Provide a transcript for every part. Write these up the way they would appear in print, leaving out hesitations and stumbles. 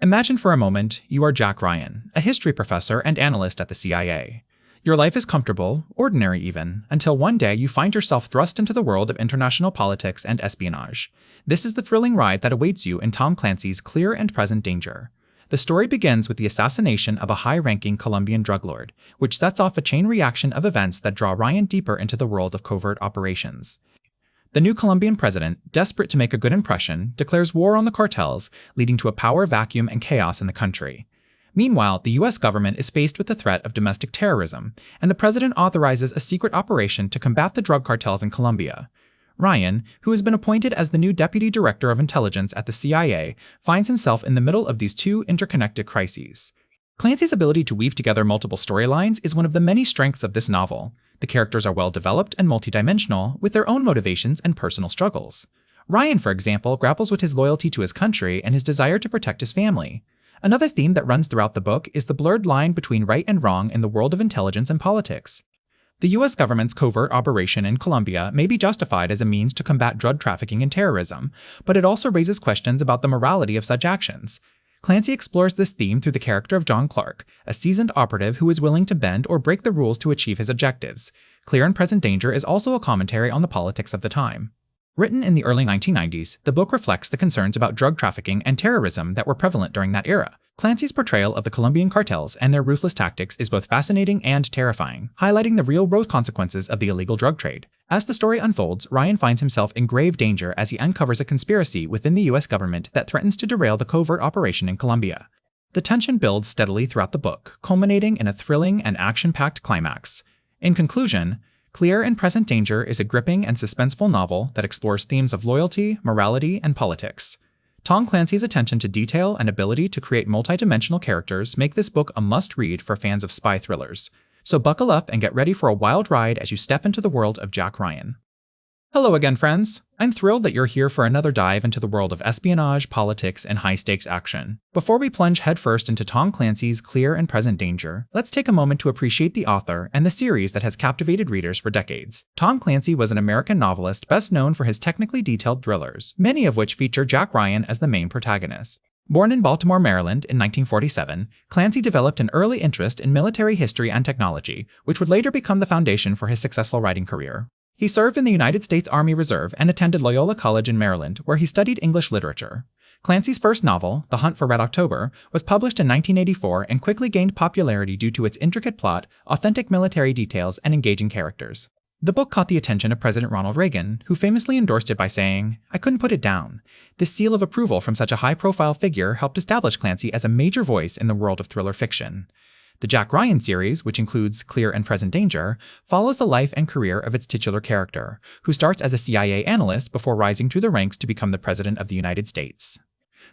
Imagine for a moment you are Jack Ryan, a history professor and analyst at the CIA. Your life is comfortable, ordinary even, until one day you find yourself thrust into the world of international politics and espionage. This is the thrilling ride that awaits you in Tom Clancy's Clear and Present Danger. The story begins with the assassination of a high-ranking Colombian drug lord, which sets off a chain reaction of events that draw Ryan deeper into the world of covert operations. The new Colombian president, desperate to make a good impression, declares war on the cartels, leading to a power vacuum and chaos in the country. Meanwhile, the US government is faced with the threat of domestic terrorism, and the president authorizes a secret operation to combat the drug cartels in Colombia. Ryan, who has been appointed as the new Deputy Director of Intelligence at the CIA, finds himself in the middle of these two interconnected crises. Clancy's ability to weave together multiple storylines is one of the many strengths of this novel. The characters are well developed and multidimensional, with their own motivations and personal struggles. Ryan, for example, grapples with his loyalty to his country and his desire to protect his family. Another theme that runs throughout the book is the blurred line between right and wrong in the world of intelligence and politics. The US government's covert operation in Colombia may be justified as a means to combat drug trafficking and terrorism, but it also raises questions about the morality of such actions. Clancy explores this theme through the character of John Clark, a seasoned operative who is willing to bend or break the rules to achieve his objectives. Clear and Present Danger is also a commentary on the politics of the time. Written in the early 1990s, the book reflects the concerns about drug trafficking and terrorism that were prevalent during that era. Clancy's portrayal of the Colombian cartels and their ruthless tactics is both fascinating and terrifying, highlighting the real-world consequences of the illegal drug trade. As the story unfolds, Ryan finds himself in grave danger as he uncovers a conspiracy within the US government that threatens to derail the covert operation in Colombia. The tension builds steadily throughout the book, culminating in a thrilling and action-packed climax. In conclusion, Clear and Present Danger is a gripping and suspenseful novel that explores themes of loyalty, morality, and politics. Tom Clancy's attention to detail and ability to create multidimensional characters make this book a must-read for fans of spy thrillers. So buckle up and get ready for a wild ride as you step into the world of Jack Ryan. Hello again, friends! I'm thrilled that you're here for another dive into the world of espionage, politics, and high-stakes action. Before we plunge headfirst into Tom Clancy's Clear and Present Danger, let's take a moment to appreciate the author and the series that has captivated readers for decades. Tom Clancy was an American novelist best known for his technically detailed thrillers, many of which feature Jack Ryan as the main protagonist. Born in Baltimore, Maryland in 1947, Clancy developed an early interest in military history and technology, which would later become the foundation for his successful writing career. He served in the United States Army Reserve and attended Loyola College in Maryland, where he studied English literature. Clancy's first novel, The Hunt for Red October, was published in 1984 and quickly gained popularity due to its intricate plot, authentic military details, and engaging characters. The book caught the attention of President Ronald Reagan, who famously endorsed it by saying, "I couldn't put it down." This seal of approval from such a high-profile figure helped establish Clancy as a major voice in the world of thriller fiction. The Jack Ryan series, which includes Clear and Present Danger, follows the life and career of its titular character, who starts as a CIA analyst before rising through the ranks to become the President of the United States.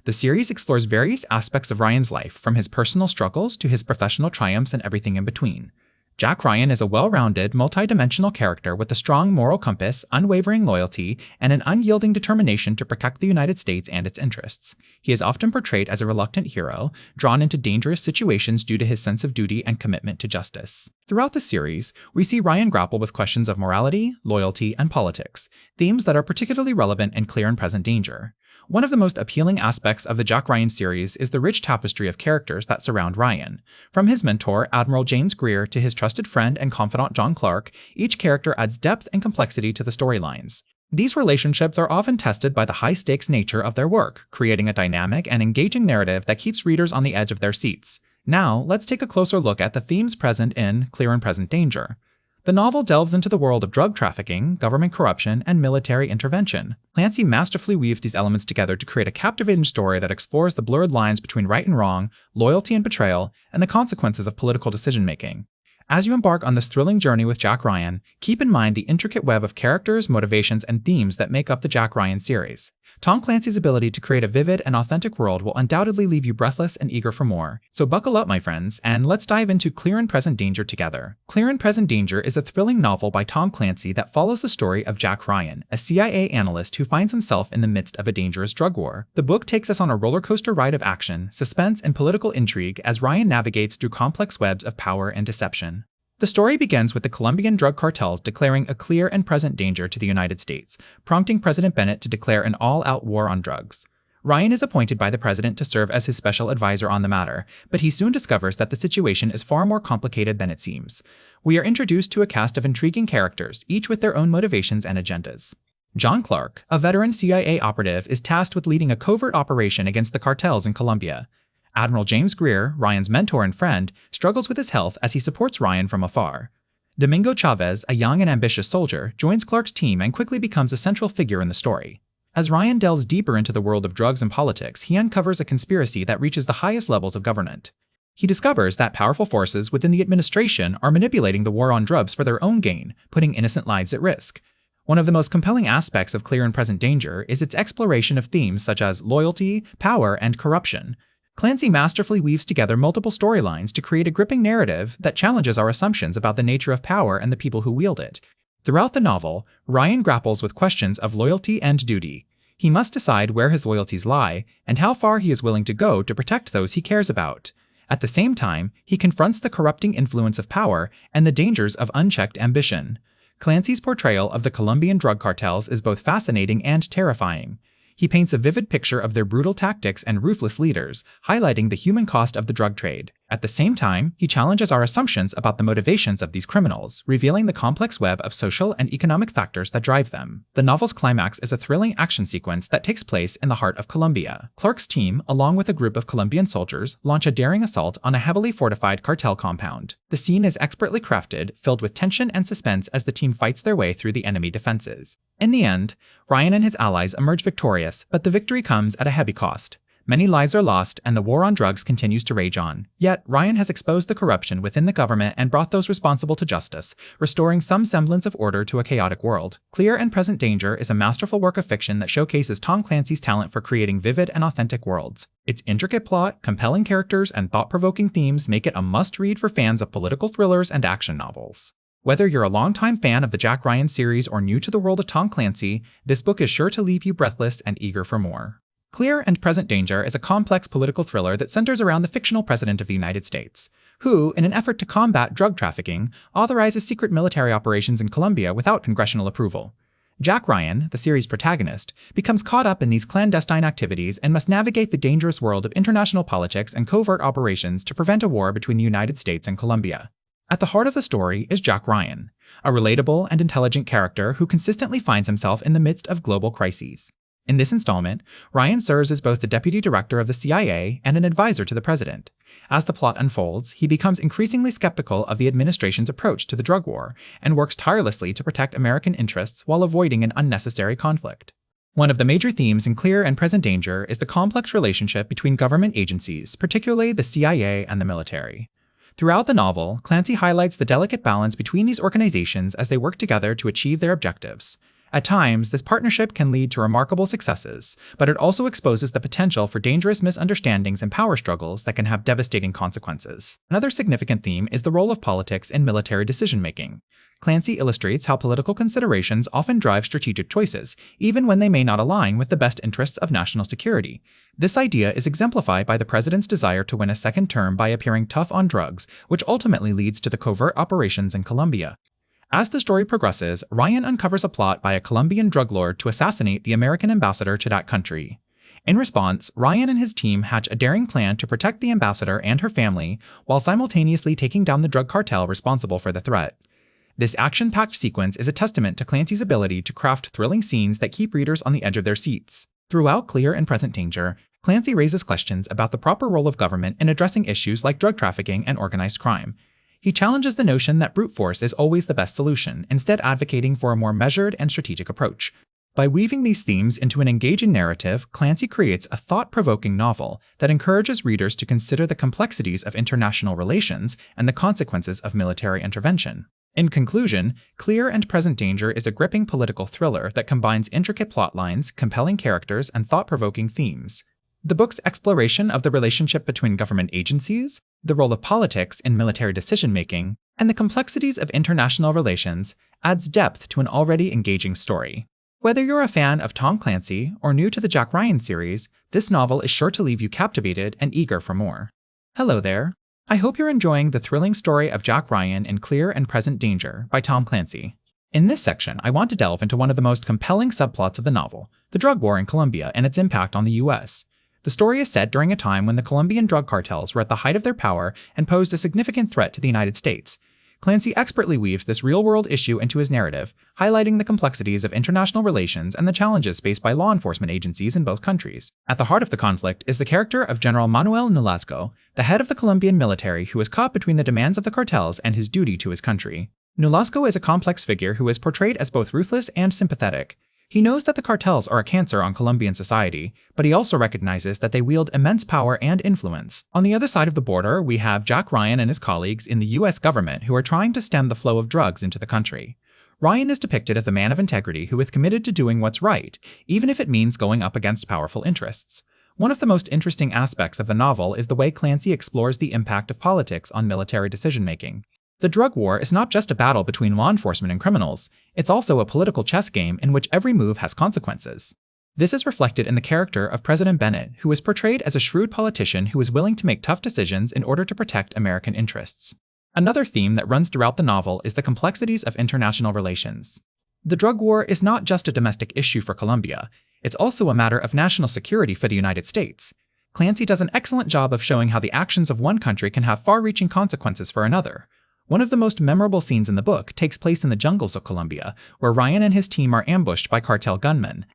The series explores various aspects of Ryan's life, from his personal struggles to his professional triumphs and everything in between. Jack Ryan is a well-rounded, multi-dimensional character with a strong moral compass, unwavering loyalty, and an unyielding determination to protect the United States and its interests. He is often portrayed as a reluctant hero, drawn into dangerous situations due to his sense of duty and commitment to justice. Throughout the series, we see Ryan grapple with questions of morality, loyalty, and politics, themes that are particularly relevant in Clear and Present Danger. One of the most appealing aspects of the Jack Ryan series is the rich tapestry of characters that surround Ryan. From his mentor, Admiral James Greer, to his trusted friend and confidant John Clark, each character adds depth and complexity to the storylines. These relationships are often tested by the high-stakes nature of their work, creating a dynamic and engaging narrative that keeps readers on the edge of their seats. Now, let's take a closer look at the themes present in Clear and Present Danger. The novel delves into the world of drug trafficking, government corruption, and military intervention. Clancy masterfully weaves these elements together to create a captivating story that explores the blurred lines between right and wrong, loyalty and betrayal, and the consequences of political decision-making. As you embark on this thrilling journey with Jack Ryan, keep in mind the intricate web of characters, motivations, and themes that make up the Jack Ryan series. Tom Clancy's ability to create a vivid and authentic world will undoubtedly leave you breathless and eager for more. So buckle up, my friends, and let's dive into Clear and Present Danger together. Clear and Present Danger is a thrilling novel by Tom Clancy that follows the story of Jack Ryan, a CIA analyst who finds himself in the midst of a dangerous drug war. The book takes us on a roller coaster ride of action, suspense, and political intrigue as Ryan navigates through complex webs of power and deception. The story begins with the Colombian drug cartels declaring a clear and present danger to the United States, prompting President Bennett to declare an all-out war on drugs. Ryan is appointed by the president to serve as his special advisor on the matter, but he soon discovers that the situation is far more complicated than it seems. We are introduced to a cast of intriguing characters, each with their own motivations and agendas. John Clark, a veteran CIA operative, is tasked with leading a covert operation against the cartels in Colombia. Admiral James Greer, Ryan's mentor and friend, struggles with his health as he supports Ryan from afar. Domingo Chavez, a young and ambitious soldier, joins Clark's team and quickly becomes a central figure in the story. As Ryan delves deeper into the world of drugs and politics, he uncovers a conspiracy that reaches the highest levels of government. He discovers that powerful forces within the administration are manipulating the war on drugs for their own gain, putting innocent lives at risk. One of the most compelling aspects of Clear and Present Danger is its exploration of themes such as loyalty, power, and corruption. Clancy masterfully weaves together multiple storylines to create a gripping narrative that challenges our assumptions about the nature of power and the people who wield it. Throughout the novel, Ryan grapples with questions of loyalty and duty. He must decide where his loyalties lie and how far he is willing to go to protect those he cares about. At the same time, he confronts the corrupting influence of power and the dangers of unchecked ambition. Clancy's portrayal of the Colombian drug cartels is both fascinating and terrifying. He paints a vivid picture of their brutal tactics and ruthless leaders, highlighting the human cost of the drug trade. At the same time, he challenges our assumptions about the motivations of these criminals, revealing the complex web of social and economic factors that drive them. The novel's climax is a thrilling action sequence that takes place in the heart of Colombia. Clark's team, along with a group of Colombian soldiers, launch a daring assault on a heavily fortified cartel compound. The scene is expertly crafted, filled with tension and suspense as the team fights their way through the enemy defenses. In the end, Ryan and his allies emerge victorious, but the victory comes at a heavy cost. Many lives are lost, and the war on drugs continues to rage on. Yet, Ryan has exposed the corruption within the government and brought those responsible to justice, restoring some semblance of order to a chaotic world. Clear and Present Danger is a masterful work of fiction that showcases Tom Clancy's talent for creating vivid and authentic worlds. Its intricate plot, compelling characters, and thought-provoking themes make it a must-read for fans of political thrillers and action novels. Whether you're a longtime fan of the Jack Ryan series or new to the world of Tom Clancy, this book is sure to leave you breathless and eager for more. Clear and Present Danger is a complex political thriller that centers around the fictional president of the United States, who, in an effort to combat drug trafficking, authorizes secret military operations in Colombia without congressional approval. Jack Ryan, the series' protagonist, becomes caught up in these clandestine activities and must navigate the dangerous world of international politics and covert operations to prevent a war between the United States and Colombia. At the heart of the story is Jack Ryan, a relatable and intelligent character who consistently finds himself in the midst of global crises. In this installment, Ryan serves as both the deputy director of the CIA and an advisor to the president. As the plot unfolds, he becomes increasingly skeptical of the administration's approach to the drug war and works tirelessly to protect American interests while avoiding an unnecessary conflict. One of the major themes in Clear and Present Danger is the complex relationship between government agencies, particularly the CIA and the military. Throughout the novel, Clancy highlights the delicate balance between these organizations as they work together to achieve their objectives. At times, this partnership can lead to remarkable successes, but it also exposes the potential for dangerous misunderstandings and power struggles that can have devastating consequences. Another significant theme is the role of politics in military decision-making. Clancy illustrates how political considerations often drive strategic choices, even when they may not align with the best interests of national security. This idea is exemplified by the president's desire to win a second term by appearing tough on drugs, which ultimately leads to the covert operations in Colombia. As the story progresses, Ryan uncovers a plot by a Colombian drug lord to assassinate the American ambassador to that country. In response, Ryan and his team hatch a daring plan to protect the ambassador and her family, while simultaneously taking down the drug cartel responsible for the threat. This action-packed sequence is a testament to Clancy's ability to craft thrilling scenes that keep readers on the edge of their seats. Throughout Clear and Present Danger, Clancy raises questions about the proper role of government in addressing issues like drug trafficking and organized crime. He challenges the notion that brute force is always the best solution, instead advocating for a more measured and strategic approach. By weaving these themes into an engaging narrative, Clancy creates a thought-provoking novel that encourages readers to consider the complexities of international relations and the consequences of military intervention. In conclusion, Clear and Present Danger is a gripping political thriller that combines intricate plot lines, compelling characters, and thought-provoking themes. The book's exploration of the relationship between government agencies, the role of politics in military decision-making, and the complexities of international relations adds depth to an already engaging story. Whether you're a fan of Tom Clancy or new to the Jack Ryan series, this novel is sure to leave you captivated and eager for more. Hello there. I hope you're enjoying the thrilling story of Jack Ryan in Clear and Present Danger by Tom Clancy. In this section, I want to delve into one of the most compelling subplots of the novel, the drug war in Colombia and its impact on the US. The story is set during a time when the Colombian drug cartels were at the height of their power and posed a significant threat to the United States. Clancy expertly weaves this real-world issue into his narrative, highlighting the complexities of international relations and the challenges faced by law enforcement agencies in both countries. At the heart of the conflict is the character of General Manuel Nolasco, the head of the Colombian military who is caught between the demands of the cartels and his duty to his country. Nolasco is a complex figure who is portrayed as both ruthless and sympathetic. He knows that the cartels are a cancer on Colombian society, but he also recognizes that they wield immense power and influence. On the other side of the border, we have Jack Ryan and his colleagues in the US government who are trying to stem the flow of drugs into the country. Ryan is depicted as a man of integrity who is committed to doing what's right, even if it means going up against powerful interests. One of the most interesting aspects of the novel is the way Clancy explores the impact of politics on military decision-making. The drug war is not just a battle between law enforcement and criminals, it's also a political chess game in which every move has consequences. This is reflected in the character of President Bennett, who is portrayed as a shrewd politician who is willing to make tough decisions in order to protect American interests. Another theme that runs throughout the novel is the complexities of international relations. The drug war is not just a domestic issue for Colombia, it's also a matter of national security for the United States. Clancy does an excellent job of showing how the actions of one country can have far-reaching consequences for another. One of the most memorable scenes in the book takes place in the jungles of Colombia, where Ryan and his team are ambushed by cartel gunmen.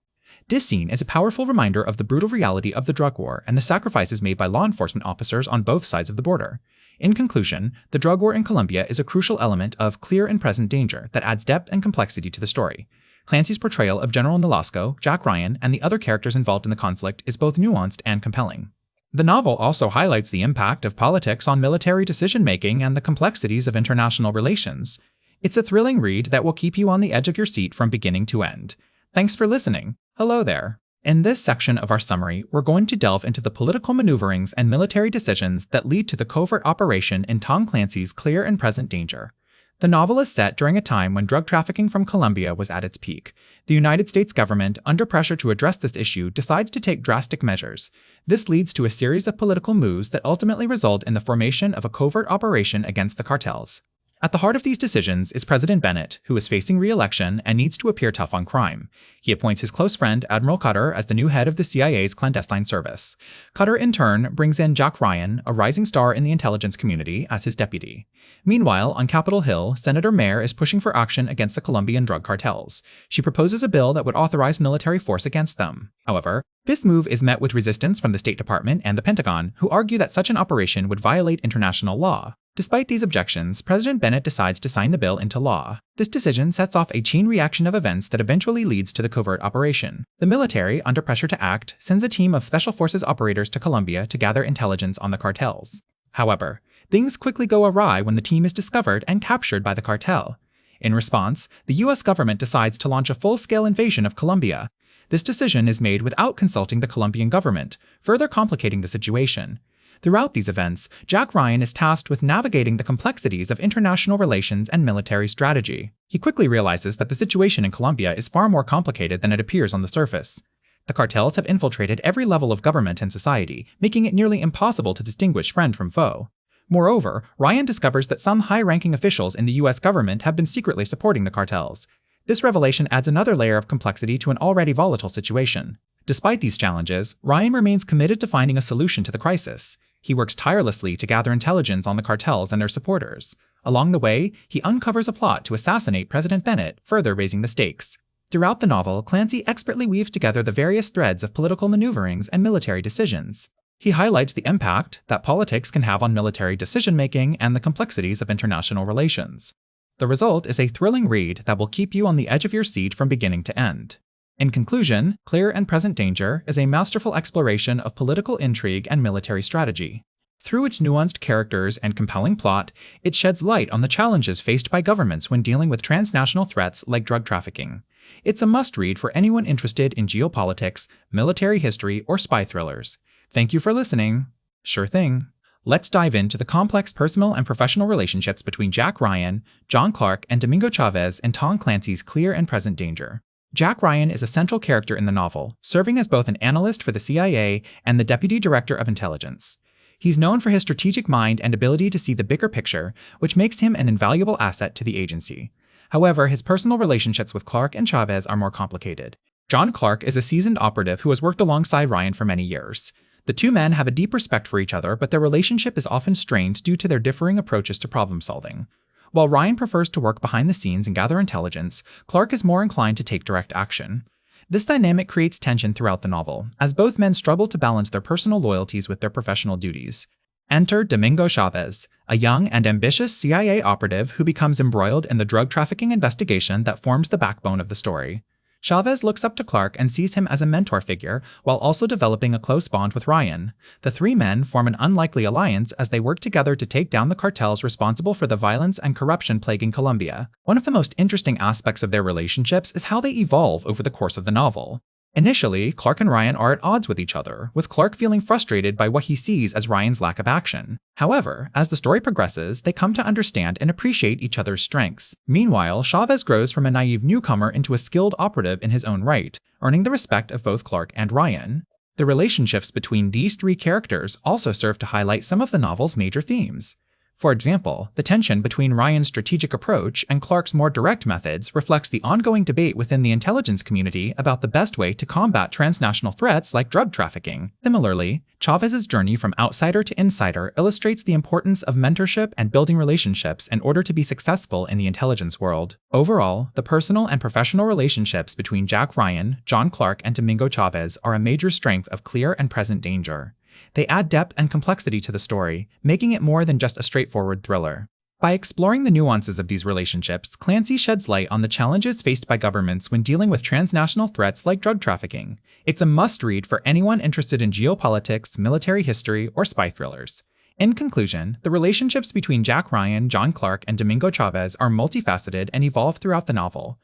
This scene is a powerful reminder of the brutal reality of the drug war and the sacrifices made by law enforcement officers on both sides of the border. In conclusion, the drug war in Colombia is a crucial element of clear and present danger that adds depth and complexity to the story. Clancy's portrayal of General Nolasco, Jack Ryan, and the other characters involved in the conflict is both nuanced and compelling. The novel also highlights the impact of politics on military decision-making and the complexities of international relations. It's a thrilling read that will keep you on the edge of your seat from beginning to end. Thanks for listening. Hello there. In this section of our summary, we're going to delve into the political maneuverings and military decisions that lead to the covert operation in Tom Clancy's Clear and Present Danger. The novel is set during a time when drug trafficking from Colombia was at its peak. The United States government, under pressure to address this issue, decides to take drastic measures. This leads to a series of political moves that ultimately result in the formation of a covert operation against the cartels. At the heart of these decisions is President Bennett, who is facing re-election and needs to appear tough on crime. He appoints his close friend Admiral Cutter as the new head of the CIA's clandestine service. Cutter, in turn, brings in Jack Ryan, a rising star in the intelligence community, as his deputy. Meanwhile, on Capitol Hill, Senator Mayer is pushing for action against the Colombian drug cartels. She proposes a bill that would authorize military force against them. However, this move is met with resistance from the State Department and the Pentagon, who argue that such an operation would violate international law. Despite these objections, President Bennett decides to sign the bill into law. This decision sets off a chain reaction of events that eventually leads to the covert operation. The military, under pressure to act, sends a team of Special Forces operators to Colombia to gather intelligence on the cartels. However, things quickly go awry when the team is discovered and captured by the cartel. In response, the US government decides to launch a full-scale invasion of Colombia. This decision is made without consulting the Colombian government, further complicating the situation. Throughout these events, Jack Ryan is tasked with navigating the complexities of international relations and military strategy. He quickly realizes that the situation in Colombia is far more complicated than it appears on the surface. The cartels have infiltrated every level of government and society, making it nearly impossible to distinguish friend from foe. Moreover, Ryan discovers that some high-ranking officials in the US government have been secretly supporting the cartels. This revelation adds another layer of complexity to an already volatile situation. Despite these challenges, Ryan remains committed to finding a solution to the crisis. He works tirelessly to gather intelligence on the cartels and their supporters. Along the way, he uncovers a plot to assassinate President Bennett, further raising the stakes. Throughout the novel, Clancy expertly weaves together the various threads of political maneuverings and military decisions. He highlights the impact that politics can have on military decision-making and the complexities of international relations. The result is a thrilling read that will keep you on the edge of your seat from beginning to end. In conclusion, Clear and Present Danger is a masterful exploration of political intrigue and military strategy. Through its nuanced characters and compelling plot, it sheds light on the challenges faced by governments when dealing with transnational threats like drug trafficking. It's a must-read for anyone interested in geopolitics, military history, or spy thrillers. Thank you for listening. Sure thing. Let's dive into the complex personal and professional relationships between Jack Ryan, John Clark, and Domingo Chavez in Tom Clancy's Clear and Present Danger. Jack Ryan is a central character in the novel, serving as both an analyst for the CIA and the Deputy Director of Intelligence. He's known for his strategic mind and ability to see the bigger picture, which makes him an invaluable asset to the agency. However, his personal relationships with Clark and Chavez are more complicated. John Clark is a seasoned operative who has worked alongside Ryan for many years. The two men have a deep respect for each other, but their relationship is often strained due to their differing approaches to problem solving. While Ryan prefers to work behind the scenes and gather intelligence, Clark is more inclined to take direct action. This dynamic creates tension throughout the novel, as both men struggle to balance their personal loyalties with their professional duties. Enter Domingo Chavez, a young and ambitious CIA operative who becomes embroiled in the drug trafficking investigation that forms the backbone of the story. Chavez looks up to Clark and sees him as a mentor figure, while also developing a close bond with Ryan. The three men form an unlikely alliance as they work together to take down the cartels responsible for the violence and corruption plaguing Colombia. One of the most interesting aspects of their relationships is how they evolve over the course of the novel. Initially, Clark and Ryan are at odds with each other, with Clark feeling frustrated by what he sees as Ryan's lack of action. However, as the story progresses, they come to understand and appreciate each other's strengths. Meanwhile, Chavez grows from a naive newcomer into a skilled operative in his own right, earning the respect of both Clark and Ryan. The relationships between these three characters also serve to highlight some of the novel's major themes. For example, the tension between Ryan's strategic approach and Clark's more direct methods reflects the ongoing debate within the intelligence community about the best way to combat transnational threats like drug trafficking. Similarly, Chavez's journey from outsider to insider illustrates the importance of mentorship and building relationships in order to be successful in the intelligence world. Overall, the personal and professional relationships between Jack Ryan, John Clark, and Domingo Chavez are a major strength of Clear and Present Danger. They add depth and complexity to the story, making it more than just a straightforward thriller. By exploring the nuances of these relationships, Clancy sheds light on the challenges faced by governments when dealing with transnational threats like drug trafficking. It's a must-read for anyone interested in geopolitics, military history, or spy thrillers. In conclusion, the relationships between Jack Ryan, John Clark, and Domingo Chavez are multifaceted and evolve throughout the novel.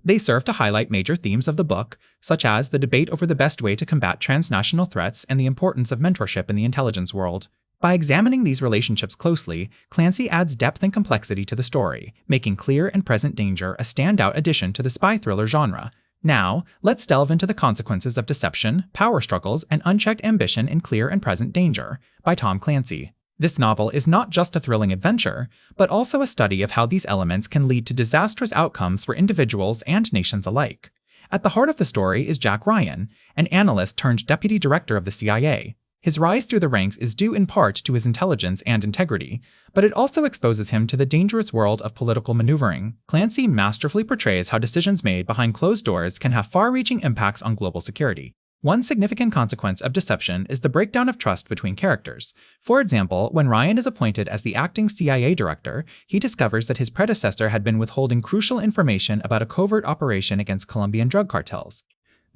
They serve to highlight major themes of the book, such as the debate over the best way to combat transnational threats and the importance of mentorship in the intelligence world. By examining these relationships closely, Clancy adds depth and complexity to the story, making Clear and Present Danger a standout addition to the spy thriller genre. Now, let's delve into the consequences of deception, power struggles, and unchecked ambition in Clear and Present Danger by Tom Clancy. This novel is not just a thrilling adventure, but also a study of how these elements can lead to disastrous outcomes for individuals and nations alike. At the heart of the story is Jack Ryan, an analyst turned deputy director of the CIA. His rise through the ranks is due in part to his intelligence and integrity, but it also exposes him to the dangerous world of political maneuvering. Clancy masterfully portrays how decisions made behind closed doors can have far-reaching impacts on global security. One significant consequence of deception is the breakdown of trust between characters. For example, when Ryan is appointed as the acting CIA director, he discovers that his predecessor had been withholding crucial information about a covert operation against Colombian drug cartels.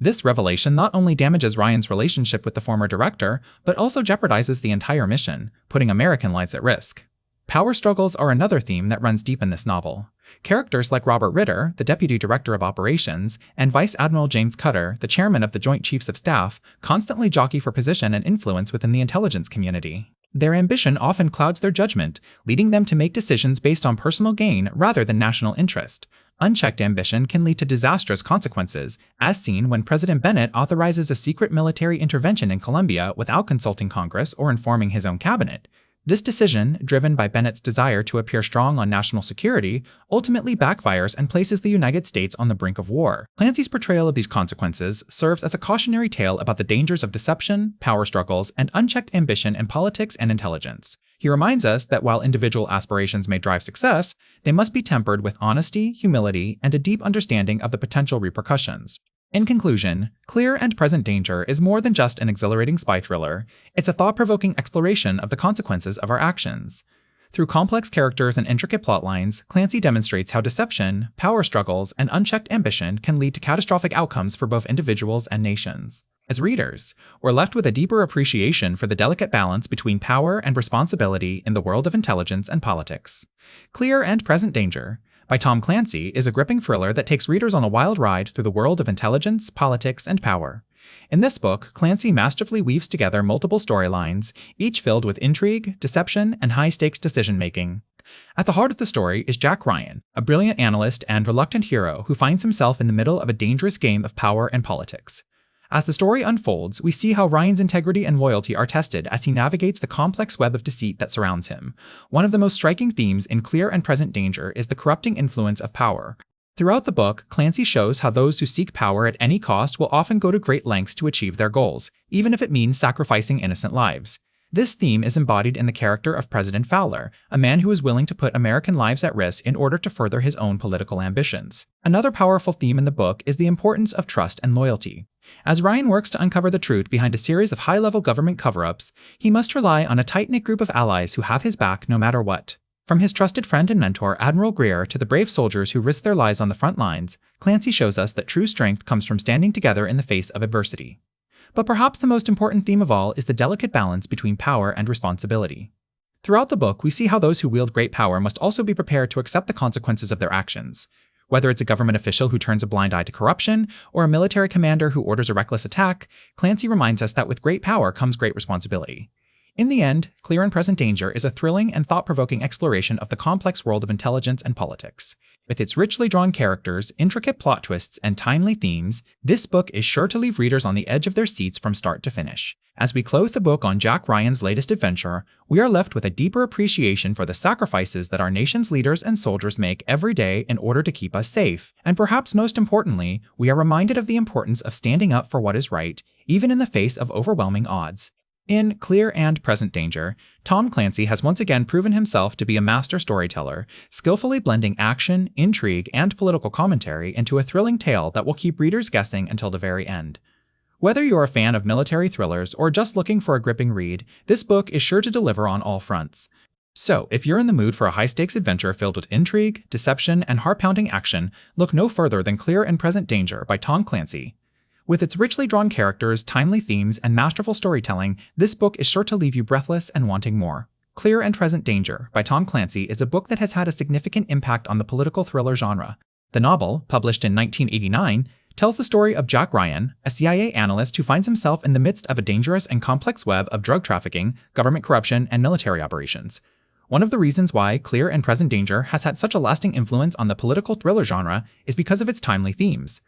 This revelation not only damages Ryan's relationship with the former director, but also jeopardizes the entire mission, putting American lives at risk. Power struggles are another theme that runs deep in this novel. Characters like Robert Ritter, the Deputy Director of Operations, and Vice Admiral James Cutter, the Chairman of the Joint Chiefs of Staff, constantly jockey for position and influence within the intelligence community. Their ambition often clouds their judgment, leading them to make decisions based on personal gain rather than national interest. Unchecked ambition can lead to disastrous consequences, as seen when President Bennett authorizes a secret military intervention in Colombia without consulting Congress or informing his own cabinet. This decision, driven by Bennett's desire to appear strong on national security, ultimately backfires and places the United States on the brink of war. Clancy's portrayal of these consequences serves as a cautionary tale about the dangers of deception, power struggles, and unchecked ambition in politics and intelligence. He reminds us that while individual aspirations may drive success, they must be tempered with honesty, humility, and a deep understanding of the potential repercussions. In conclusion, Clear and Present Danger is more than just an exhilarating spy thriller. It's a thought-provoking exploration of the consequences of our actions. Through complex characters and intricate plot lines, Clancy demonstrates how deception, power struggles, and unchecked ambition can lead to catastrophic outcomes for both individuals and nations. As readers, we're left with a deeper appreciation for the delicate balance between power and responsibility in the world of intelligence and politics. Clear and Present Danger by Tom Clancy is a gripping thriller that takes readers on a wild ride through the world of intelligence, politics, and power. In this book, Clancy masterfully weaves together multiple storylines, each filled with intrigue, deception, and high-stakes decision-making. At the heart of the story is Jack Ryan, a brilliant analyst and reluctant hero who finds himself in the middle of a dangerous game of power and politics. As the story unfolds, we see how Ryan's integrity and loyalty are tested as he navigates the complex web of deceit that surrounds him. One of the most striking themes in Clear and Present Danger is the corrupting influence of power. Throughout the book, Clancy shows how those who seek power at any cost will often go to great lengths to achieve their goals, even if it means sacrificing innocent lives. This theme is embodied in the character of President Fowler, a man who is willing to put American lives at risk in order to further his own political ambitions. Another powerful theme in the book is the importance of trust and loyalty. As Ryan works to uncover the truth behind a series of high-level government cover-ups, he must rely on a tight-knit group of allies who have his back no matter what. From his trusted friend and mentor, Admiral Greer, to the brave soldiers who risk their lives on the front lines, Clancy shows us that true strength comes from standing together in the face of adversity. But perhaps the most important theme of all is the delicate balance between power and responsibility. Throughout the book, we see how those who wield great power must also be prepared to accept the consequences of their actions. Whether it's a government official who turns a blind eye to corruption, or a military commander who orders a reckless attack, Clancy reminds us that with great power comes great responsibility. In the end, Clear and Present Danger is a thrilling and thought-provoking exploration of the complex world of intelligence and politics. With its richly drawn characters, intricate plot twists, and timely themes, this book is sure to leave readers on the edge of their seats from start to finish. As we close the book on Jack Ryan's latest adventure, we are left with a deeper appreciation for the sacrifices that our nation's leaders and soldiers make every day in order to keep us safe. And perhaps most importantly, we are reminded of the importance of standing up for what is right, even in the face of overwhelming odds. In Clear and Present Danger, Tom Clancy has once again proven himself to be a master storyteller, skillfully blending action, intrigue, and political commentary into a thrilling tale that will keep readers guessing until the very end. Whether you're a fan of military thrillers or just looking for a gripping read, this book is sure to deliver on all fronts. So, if you're in the mood for a high-stakes adventure filled with intrigue, deception, and heart-pounding action, look no further than Clear and Present Danger by Tom Clancy. With its richly drawn characters, timely themes, and masterful storytelling, this book is sure to leave you breathless and wanting more. Clear and Present Danger by Tom Clancy is a book that has had a significant impact on the political thriller genre. The novel, published in 1989, tells the story of Jack Ryan, a CIA analyst who finds himself in the midst of a dangerous and complex web of drug trafficking, government corruption, and military operations. One of the reasons why Clear and Present Danger has had such a lasting influence on the political thriller genre is because of its timely themes.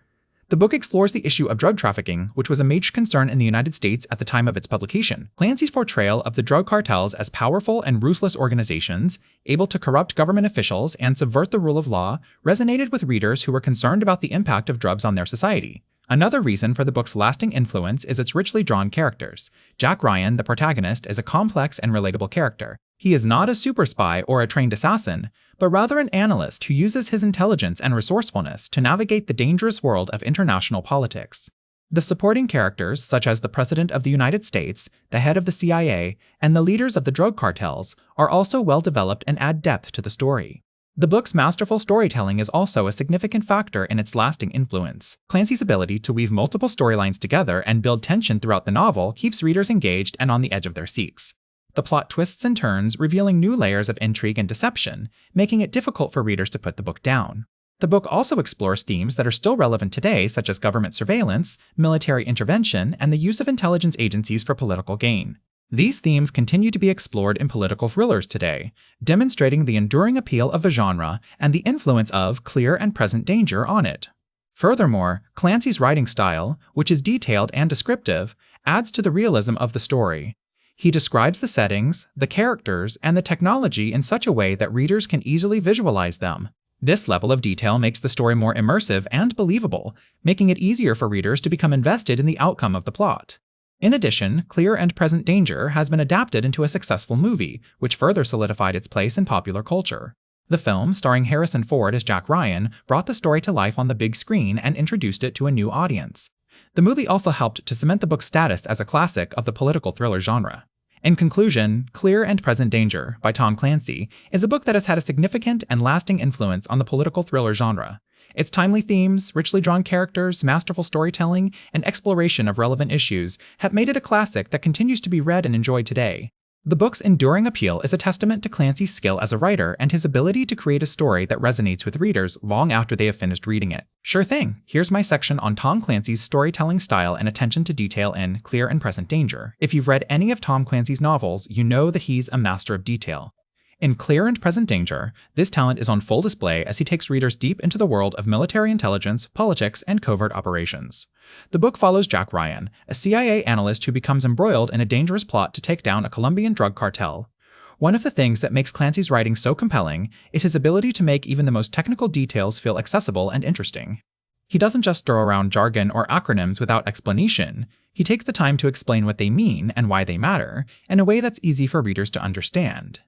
The book explores the issue of drug trafficking, which was a major concern in the United States at the time of its publication. Clancy's portrayal of the drug cartels as powerful and ruthless organizations, able to corrupt government officials and subvert the rule of law, resonated with readers who were concerned about the impact of drugs on their society. Another reason for the book's lasting influence is its richly drawn characters. Jack Ryan, the protagonist, is a complex and relatable character. He is not a super spy or a trained assassin, but rather an analyst who uses his intelligence and resourcefulness to navigate the dangerous world of international politics. The supporting characters, such as the President of the United States, the head of the CIA, and the leaders of the drug cartels, are also well developed and add depth to the story. The book's masterful storytelling is also a significant factor in its lasting influence. Clancy's ability to weave multiple storylines together and build tension throughout the novel keeps readers engaged and on the edge of their seats. The plot twists and turns, revealing new layers of intrigue and deception, making it difficult for readers to put the book down. The book also explores themes that are still relevant today, such as government surveillance, military intervention, and the use of intelligence agencies for political gain. These themes continue to be explored in political thrillers today, demonstrating the enduring appeal of the genre and the influence of Clear and Present Danger on it. Furthermore, Clancy's writing style, which is detailed and descriptive, adds to the realism of the story. He describes the settings, the characters, and the technology in such a way that readers can easily visualize them. This level of detail makes the story more immersive and believable, making it easier for readers to become invested in the outcome of the plot. In addition, Clear and Present Danger has been adapted into a successful movie, which further solidified its place in popular culture. The film, starring Harrison Ford as Jack Ryan, brought the story to life on the big screen and introduced it to a new audience. The movie also helped to cement the book's status as a classic of the political thriller genre. In conclusion, Clear and Present Danger by Tom Clancy is a book that has had a significant and lasting influence on the political thriller genre. Its timely themes, richly drawn characters, masterful storytelling, and exploration of relevant issues have made it a classic that continues to be read and enjoyed today. The book's enduring appeal is a testament to Clancy's skill as a writer and his ability to create a story that resonates with readers long after they have finished reading it. Sure thing, here's my section on Tom Clancy's storytelling style and attention to detail in Clear and Present Danger. If you've read any of Tom Clancy's novels, you know that he's a master of detail. In Clear and Present Danger, this talent is on full display as he takes readers deep into the world of military intelligence, politics, and covert operations. The book follows Jack Ryan, a CIA analyst who becomes embroiled in a dangerous plot to take down a Colombian drug cartel. One of the things that makes Clancy's writing so compelling is his ability to make even the most technical details feel accessible and interesting. He doesn't just throw around jargon or acronyms without explanation. He takes the time to explain what they mean and why they matter in a way that's easy for readers to understand.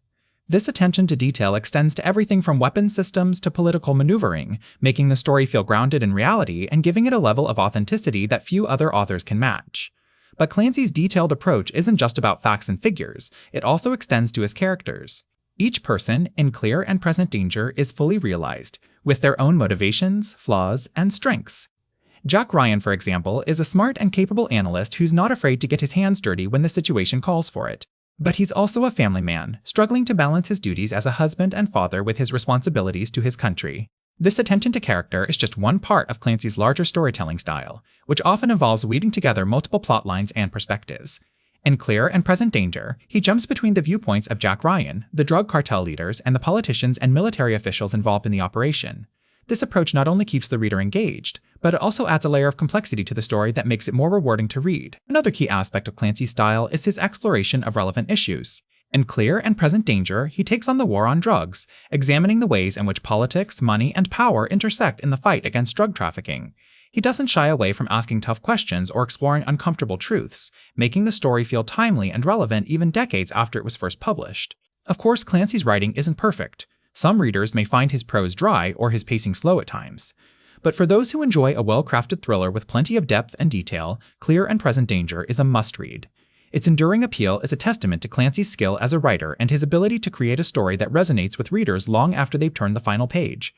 This attention to detail extends to everything from weapons systems to political maneuvering, making the story feel grounded in reality and giving it a level of authenticity that few other authors can match. But Clancy's detailed approach isn't just about facts and figures, it also extends to his characters. Each person in Clear and Present Danger is fully realized, with their own motivations, flaws, and strengths. Jack Ryan, for example, is a smart and capable analyst who's not afraid to get his hands dirty when the situation calls for it. But he's also a family man, struggling to balance his duties as a husband and father with his responsibilities to his country. This attention to character is just one part of Clancy's larger storytelling style, which often involves weaving together multiple plot lines and perspectives. In Clear and Present Danger, he jumps between the viewpoints of Jack Ryan, the drug cartel leaders, and the politicians and military officials involved in the operation. This approach not only keeps the reader engaged, but it also adds a layer of complexity to the story that makes it more rewarding to read. Another key aspect of Clancy's style is his exploration of relevant issues. In Clear and Present Danger, he takes on the war on drugs, examining the ways in which politics, money, and power intersect in the fight against drug trafficking. He doesn't shy away from asking tough questions or exploring uncomfortable truths, making the story feel timely and relevant even decades after it was first published. Of course, Clancy's writing isn't perfect. Some readers may find his prose dry or his pacing slow at times. But for those who enjoy a well-crafted thriller with plenty of depth and detail, Clear and Present Danger is a must-read. Its enduring appeal is a testament to Clancy's skill as a writer and his ability to create a story that resonates with readers long after they've turned the final page.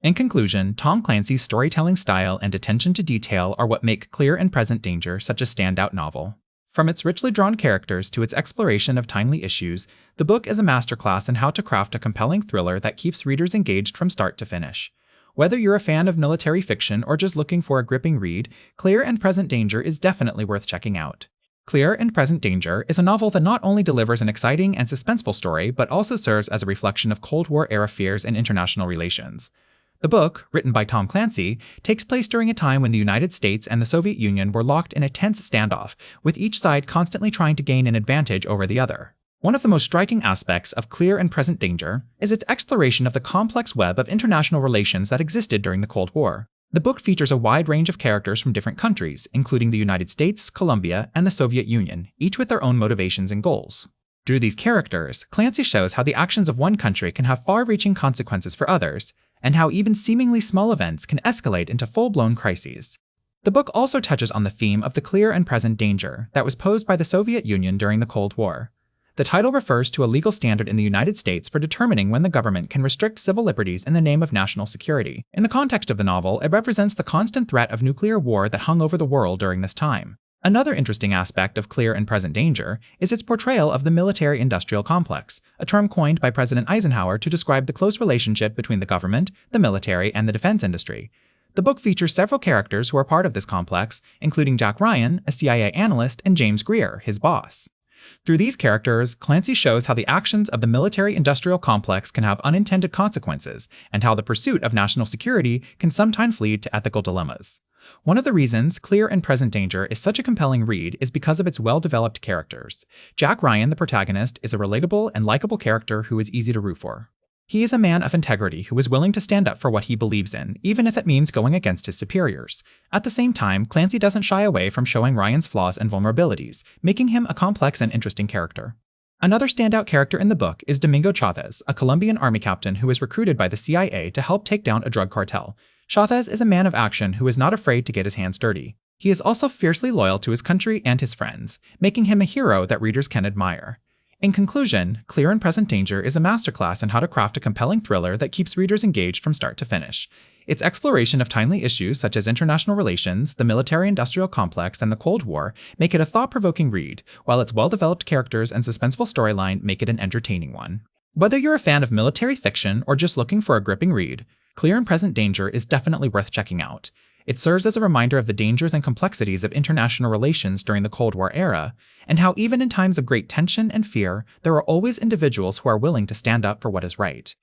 In conclusion, Tom Clancy's storytelling style and attention to detail are what make Clear and Present Danger such a standout novel. From its richly drawn characters to its exploration of timely issues, the book is a masterclass in how to craft a compelling thriller that keeps readers engaged from start to finish. Whether you're a fan of military fiction or just looking for a gripping read, Clear and Present Danger is definitely worth checking out. Clear and Present Danger is a novel that not only delivers an exciting and suspenseful story, but also serves as a reflection of Cold War-era fears and international relations. The book, written by Tom Clancy, takes place during a time when the United States and the Soviet Union were locked in a tense standoff, with each side constantly trying to gain an advantage over the other. One of the most striking aspects of Clear and Present Danger is its exploration of the complex web of international relations that existed during the Cold War. The book features a wide range of characters from different countries, including the United States, Colombia, and the Soviet Union, each with their own motivations and goals. Through these characters, Clancy shows how the actions of one country can have far-reaching consequences for others, and how even seemingly small events can escalate into full-blown crises. The book also touches on the theme of the clear and present danger that was posed by the Soviet Union during the Cold War. The title refers to a legal standard in the United States for determining when the government can restrict civil liberties in the name of national security. In the context of the novel, it represents the constant threat of nuclear war that hung over the world during this time. Another interesting aspect of Clear and Present Danger is its portrayal of the military-industrial complex, a term coined by President Eisenhower to describe the close relationship between the government, the military, and the defense industry. The book features several characters who are part of this complex, including Jack Ryan, a CIA analyst, and James Greer, his boss. Through these characters, Clancy shows how the actions of the military-industrial complex can have unintended consequences, and how the pursuit of national security can sometimes lead to ethical dilemmas. One of the reasons Clear and Present Danger is such a compelling read is because of its well-developed characters. Jack Ryan, the protagonist, is a relatable and likable character who is easy to root for. He is a man of integrity who is willing to stand up for what he believes in, even if it means going against his superiors. At the same time, Clancy doesn't shy away from showing Ryan's flaws and vulnerabilities, making him a complex and interesting character. Another standout character in the book is Domingo Chavez, a Colombian army captain who is recruited by the CIA to help take down a drug cartel. Chavez is a man of action who is not afraid to get his hands dirty. He is also fiercely loyal to his country and his friends, making him a hero that readers can admire. In conclusion, Clear and Present Danger is a masterclass in how to craft a compelling thriller that keeps readers engaged from start to finish. Its exploration of timely issues such as international relations, the military-industrial complex, and the Cold War make it a thought-provoking read, while its well-developed characters and suspenseful storyline make it an entertaining one. Whether you're a fan of military fiction or just looking for a gripping read, Clear and Present Danger is definitely worth checking out. It serves as a reminder of the dangers and complexities of international relations during the Cold War era, and how even in times of great tension and fear, there are always individuals who are willing to stand up for what is right.